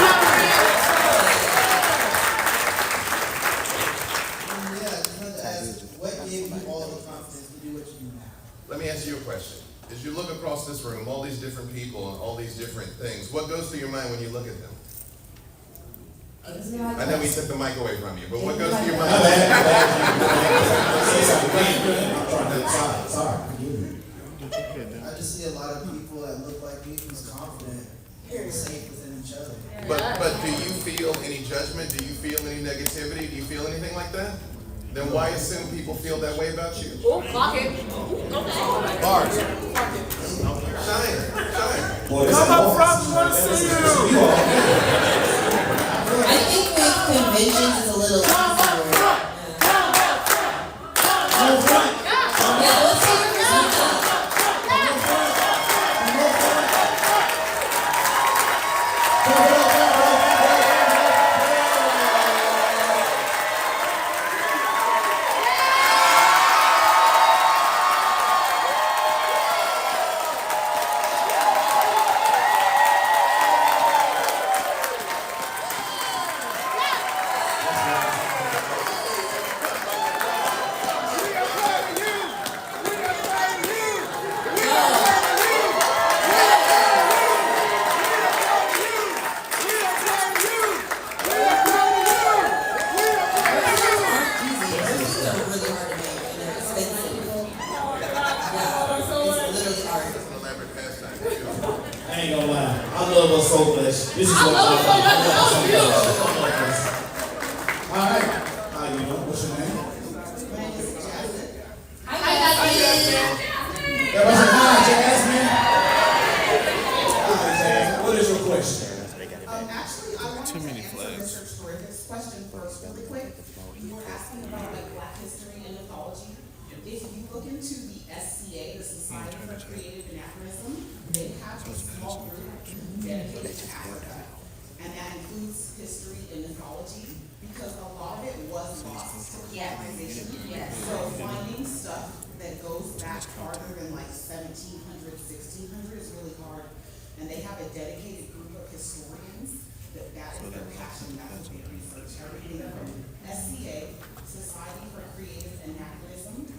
Yeah, I just wanted to ask, what gave you all the confidence to do what you do now? Let me ask you a question. As you look across this room, all these different people and all these different things, what goes through your mind when you look at them? I know we took the mic away from you, but what goes through your mind? I just see a lot of people that look like me who's confident and safe within each other. But do you feel any judgment? Do you feel any negativity? Do you feel anything like that? Then why assume people feel that way about you? Oh, clock it. Bars. Shine. Come up front, we want to see you. I think with conventions is a little easier. Yeah, let's see your I ain't gonna lie. I love us so much. This is what I love. All right. How you doing? What's your name? Everybody say hi, Jasmine. Hi, Jasmine. What is your question? Actually, I wanted Too many to answer flags. Mr. Story's question first, really quick. You were asking about like Black history and mythology. If you look into the SCA, the Society for Creative Anachronism, they have a small group dedicated to Africa. and that includes history and mythology, because a lot of it was lost to colonization. So finding stuff that goes back farther than like 1700, 1600 is really hard. And they have a dedicated group of historians that is their passion, that's what they research. Everything from SCA, Society for Creative Anachronism.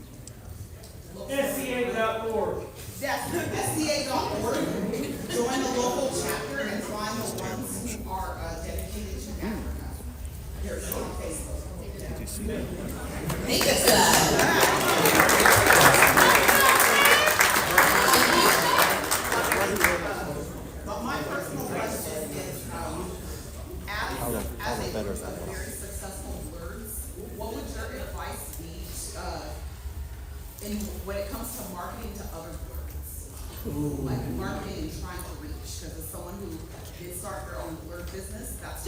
SCA.org. Yes, SCA.org. Join the local chapter and find the ones who are dedicated to Africa. They're on Facebook. Thank you for that. But my personal question is, as a very successful BLERDs, what would your advice be when it comes to marketing to other BLERDs? Like marketing and trying to reach, because as someone who did start their own BLERD business, that's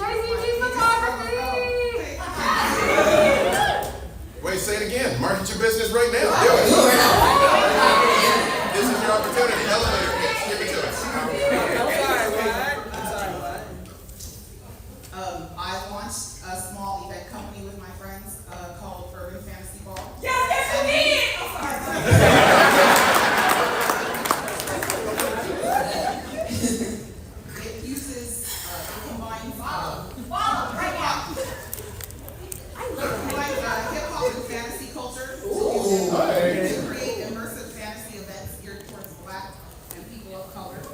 Wait, say it again. Market your business right now. Do it. This is your opportunity. Elevator pitch. Give it to us. I launched a small event company with my friends called Urban Fantasy Ball. It uses, it combines hip-hop and fantasy culture to create immersive fantasy events geared towards Black and people of color. So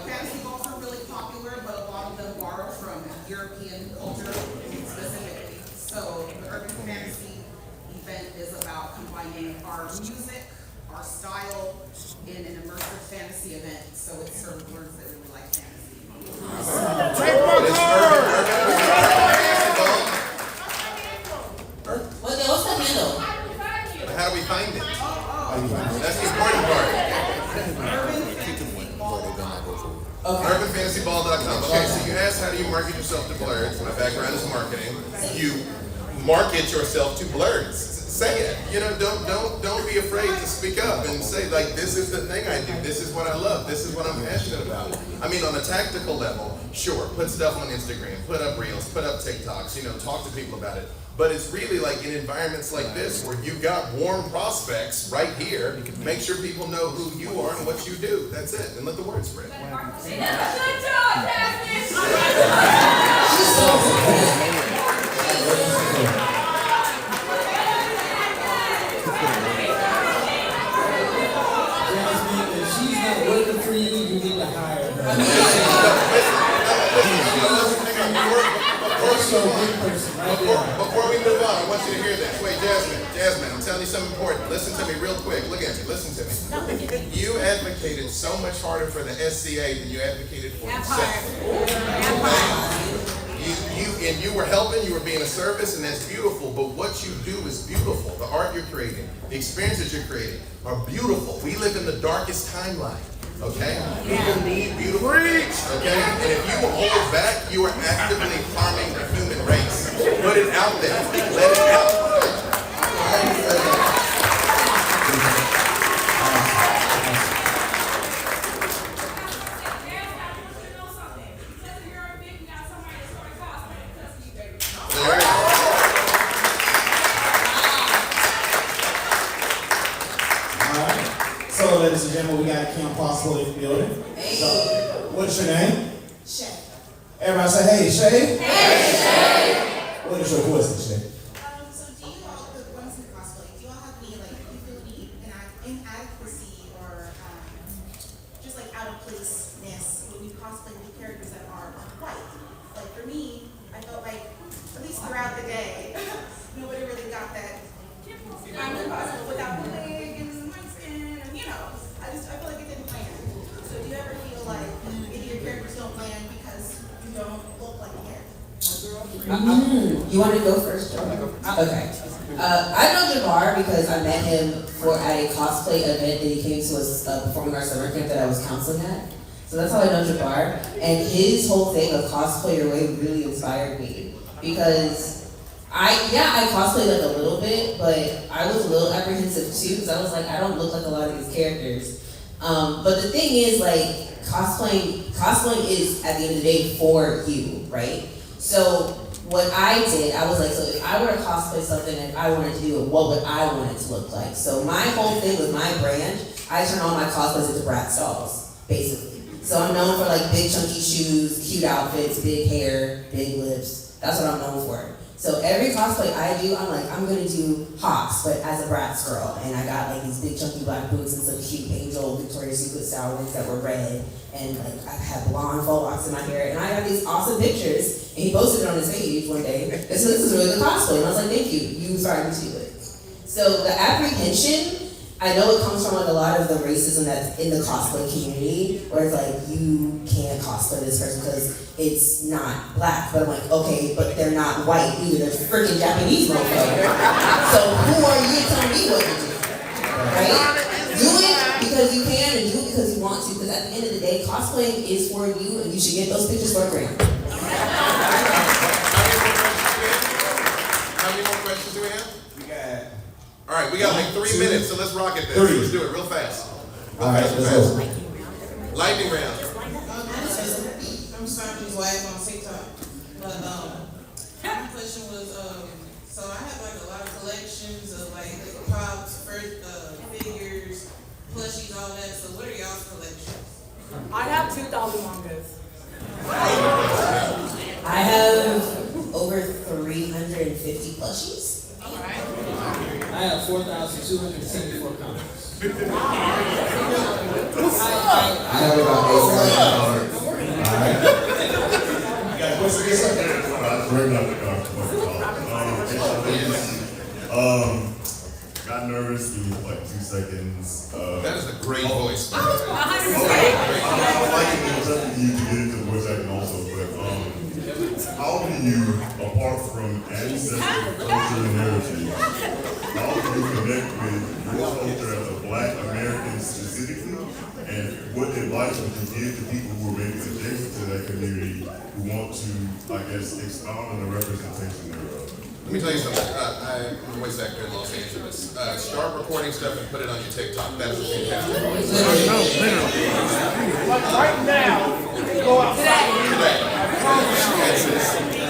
fantasy balls are really popular, but a lot of them borrow from European culture specifically. So the Urban Fantasy event is about combining our music, our style, in an immersive fantasy event. So it's sort of words that really like fantasy. What's the handle? How do we find it? That's the important part. UrbanFantasyBall.com. Okay, so you asked how do you market yourself to BLERDs. My background is marketing. You market yourself to BLERDs. Say it. You know, don't be afraid to speak up and say, like, this is the thing I do. This is what I love. This is what I'm passionate about. I mean, on a tactical level, sure, put stuff on Instagram, put up reels, put up TikToks, you know, talk to people about it. But it's really like in environments like this where you've got warm prospects right here, make sure people know who you are and what you do. That's it. And let the word spread. Working for you, you need to hire her. Before we move on, I want you to hear this. Wait, Jasmine, I'm telling you something important. Listen to me real quick. Look at me, listen to me. You advocated so much harder for the SCA than you advocated for yourself. You were helping, you were being a service, and that's beautiful, but what you do is beautiful. The art you're creating, the experiences you're creating are beautiful. We live in the darkest timeline, okay? People need beautiful things, okay? And if you hold back, you are actively harming the human race. Put it out there. Let it out. So, ladies and gentlemen, we got Kim Possible in the building. So, what's your name? Shay. Everybody say, hey, Shay. Hey, Shay. What is your question, Shay? So do you all, the ones who cosplay, do you all have any, like, you feel any inadequacy or just like out of placeness when you cosplay with characters that are white? Like for me, I felt like, at least throughout the day, nobody really got that. I'm impossible without the wig and my skin, and you know, I feel like it didn't land. So do you ever feel like maybe your characters don't land because you don't look like a character? You want to go first, Joe? Okay. I know Jabbar because I met him at a cosplay event that he came to a performing arts summer camp that I was counseling at. So that's how I know Jabbar. And his whole thing of cosplay your way really inspired me because I cosplayed like a little bit, but I was a little apprehensive too because I was like, I don't look like a lot of these characters. But the thing is, like, cosplaying is at the end of the day for you, right? So what I did, I was like, so if I were to cosplay something and I wanted to do it, what would I want it to look like? So my whole thing with my brand, I turn all my cosplays into Bratz dolls, basically. So I'm known for like big chunky shoes, cute outfits, big hair, big lips. That's what I'm known for. So every cosplay I do, I'm like, I'm gonna do Hawks, but as a Bratz girl. And I got like these big chunky black boots and some cute angel Victoria's Secret style ones that were red. And like I had blonde faux locks in my hair. And I got these awesome pictures. And he posted it on his page one day. And so this is really good cosplay. And I was like, thank you. You inspired me to do it. So the apprehension, I know it comes from like a lot of the racism that's in the cosplay community, where it's like, you can't cosplay this person because it's not black. But I'm like, okay, but they're not white either. They're freaking Japanese motherfucker. So who are you to tell me what to do? Right? Do it because you can and do it because you want to. Because at the end of the day, cosplaying is for you and you should get those pictures for a grand. How many more questions do we have? All right, we got like 3 2, minutes, so let's rocket this. 3. Let's do it real fast. All right, let's go. Lightning round. I'm Sandra's wife on TikTok, but my question was, so I have like a lot of collections of like props, figures, plushies, all that. So what are y'all's collections? I have 2,000 mangas. I have over 350 plushies. I have 4,274 comics. I have about 8,000 cards. Alright. You got a question? Got nervous for like 2 seconds. That is a great voice. I would like to get into voice acting also, but how do you, apart from ancestral culture and heritage, how do you connect with your culture as a Black American specifically, and what advice would you give to people who are maybe adjacent to that community who want to, I guess, expound on the representation thereof? Let me tell you something. I'm a voice actor in Los Angeles. Start recording stuff and put it on your TikTok. That is a fantastic voice. But right now, go outside.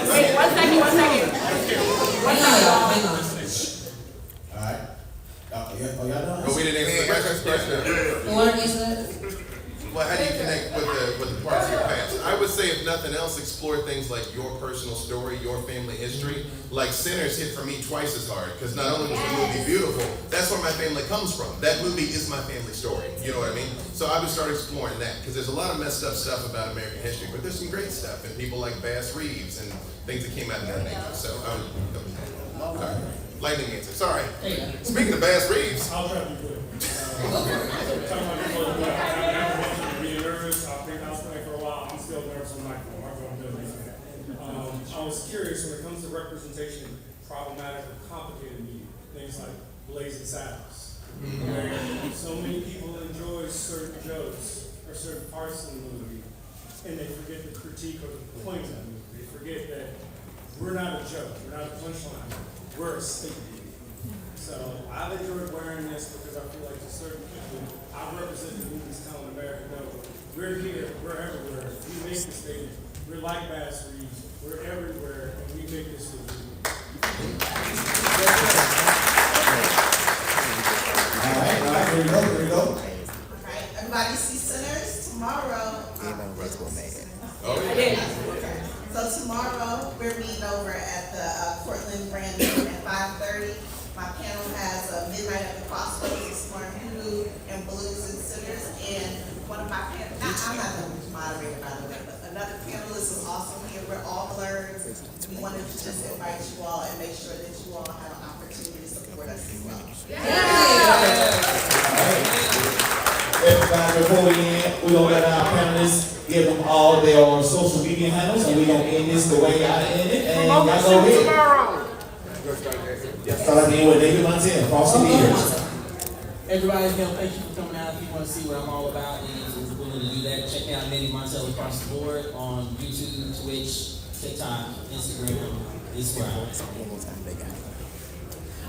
Wait, 1 second. Alright. Y'all done? But we didn't answer the question. You want to answer that? Well, how do you connect with the parts of your past? I would say, if nothing else, explore things like your personal story, your family history. Like Sinners hit for me twice as hard, because not only was the movie beautiful, that's where my family comes from. That movie is my family story. You know what I mean? So I would start exploring that, because there's a lot of messed up stuff about American history, but there's some great stuff, and people like Bass Reeves and things that came out of that nature. So sorry. Lightning answer. Sorry. Speaking of Bass Reeves. I'll try to be quick. Being nervous, I've been cosplaying for a while. I'm still nervous on my phone. I was curious when it comes to representation in problematic or complicated media, things like Blazing Saddles, where so many people enjoy certain jokes or certain parts of the movie, and they forget the critique or the point of the movie. They forget that we're not a joke, we're not a punchline, we're a statement. So I've enjoyed wearing this because I feel like to certain people, I represent the movies telling America, no, we're here, we're everywhere. We make the statement. We're like Bass Reeves. We're everywhere, and we make this for you. All right, here we go. Alright, everybody see Sinners tomorrow. Okay. So tomorrow, we're meeting over at the Portland Brand Room at 5:30. My panel has Midnight at the Crossroads, exploring hoodoo and blues and sinners. And one of my panelists, I'm not the moderator by the way, but another panelist is also here. We're all blurred. We wanted to just invite you all and make sure that you all have an opportunity to support us as well. Everybody, before we end, we're going to let our panelists give them all their social media handles, and we're going to end this the way I ended. And y'all go ahead. Start again with David Montel, Frosty Beers. Everybody, thank you for coming out. If you want to see what I'm all about and if you're willing to do that, check me out Nady Montel across the board on YouTube, Twitch, TikTok, Instagram, as well.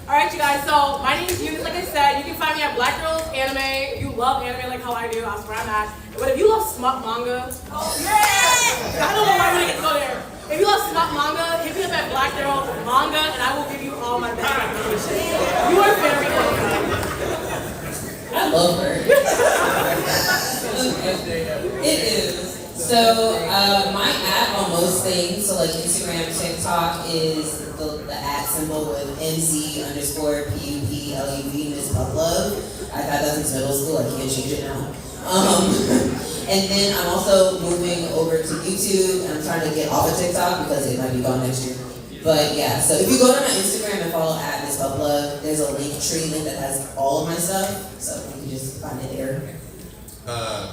Alright, you guys, so my name is Eunice, like I said. You can find me at Black Girls Anime. If you love anime like how I do, that's where I'm at. But if you love smut manga, oh yeah! I don't know why we didn't go there. If you love smut manga, hit me up at Black Girl Manga, and I will give you all my best recommendations. You are very welcome. I love her. It is. So my at on most things, so like Instagram, TikTok is the at symbol with MC_PUPLUV, Miss Pup Love. I've had that since middle school, I can't change it now. And then I'm also moving over to YouTube, and I'm trying to get off of TikTok because it might be gone next year. But yeah, so if you go to my Instagram and follow at Miss Pup Love, there's a link that has all of my stuff, so you can just find it there.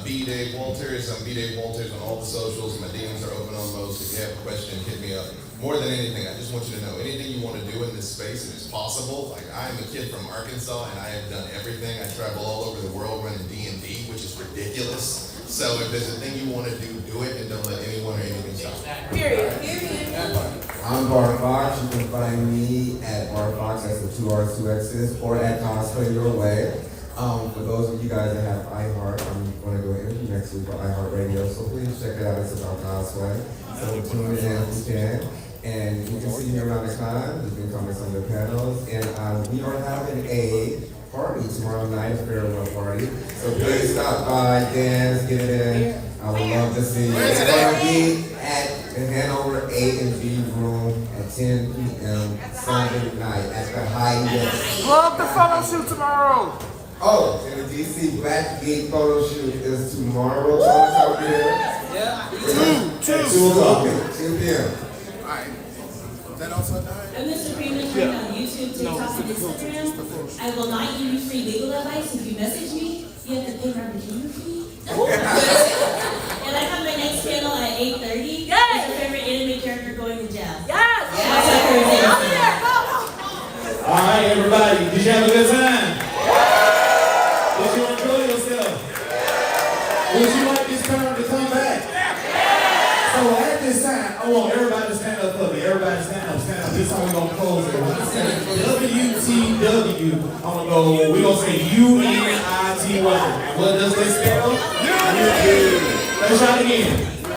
B. Dave Walters. I'm B. Dave Walters on all the socials. My DMs are open on most. If you have a question, hit me up. More than anything, I just want you to know, anything you want to do in this space, it is possible. Like, I am a kid from Arkansas, and I have done everything. I travel all over the world running D&D, which is ridiculous. So if there's a thing you want to do it, and don't let anyone or anything stop you. Period. I'm Bar Fox. You can find me at Bar Fox, that's the 2 R's, 2 X's, or at Cosplay Your Way. For those of you guys that have iHeart, I'm going to do an interview next week for iHeartRadio, so please check it out. It's about cosplay. So tune in if you can. And you can see me around the con. You can come to some of the panels. And we are having a party tomorrow night, a farewell party. So please stop by, dance, get it in. I would love to see you. It's going to be at the Hanover A&B room at 10 p.m. Sunday night at the Hyatt. Love the photo shoot tomorrow. Oh, and the DC Blackgate photo shoot is tomorrow. I'll be there. Yeah. 2 p.m. Alright. That also died? I'm Mr. Freeman on YouTube, TikTok, and Instagram. I will not give you free legal advice. If you message me, you have to pay my retainer fee. And I have my next panel at 8:30. Yes! It's your favorite anime character going to jail. Yes! All right, everybody, did you have a good time? Did you enjoy yourself? Would you like this panel to come back? So at this time, I want everybody to stand up for me. Everybody stand up, stand up. This is how we're going to close it. WTW. I'm going to go, we're going to say UNITY. What does this spell? Unity. Let's try it again.